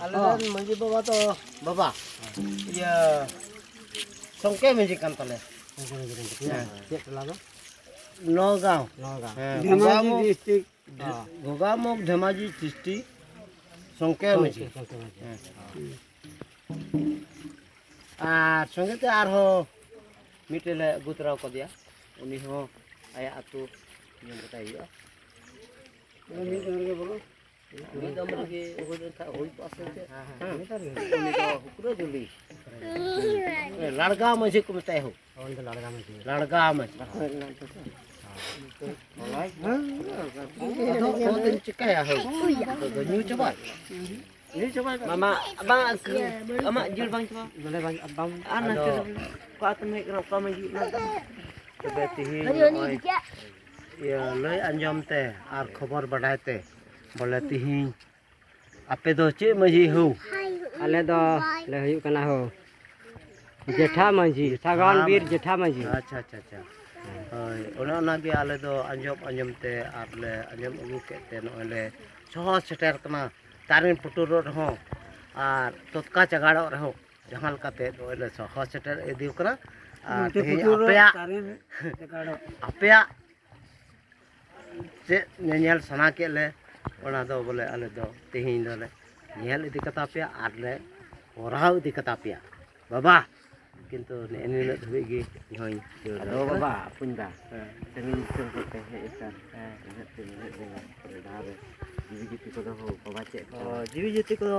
Aliran manji bawa to baba. Iya. Songke manji kan tale. Cek lalu. Nogam. Dhemaji district. Gogamok Dhemaji district. Songke manji. Songke te arho mitele gutrao ko dia. Uni ho aya atu yang kita iya. Ini orang bolo. Ini nomor lagi udah tak hoi pasal je. Ini dah ukura juli. Larga masih kumte ho. Oh, itu larga masih. Larga masih. Oleh. Kau tu cikai ya ho. Kau nyu coba. Ini coba. Mama, abang jil bang coba. Boleh bang, abang. Anak tu. Kau akan naik kerap kau maju. Sebetulnya. Ya, loi anjom te ar खबर बढ़ाए te बोले तिहिं आपे दो चे मजी हो आले दो ले हुई कना हो जेठा मंजी सागवान बीर जेठा मंजी अच्छा ओना गे आले दो अंजम ते आर ले अंजम अगु के ते नले सहज सेटर कना तारिन पुटुर रहो आर तत्का चगाड़ो रहो जहां लकाते नले सहज सेटर इदिउ कना आपेया चे नेल सना के ले ओना दो बोले आले दो तिहिं दोले नेल इदि कता पे आर ले ओराव इदि कता पे बाबा किंतु नेने धबे गे होई अदो बाबा पुंदा तंगिन सं को ते हे इसान ते ने dengan peredaran जीवी जीती को हो बाबा चे जीवी जीती को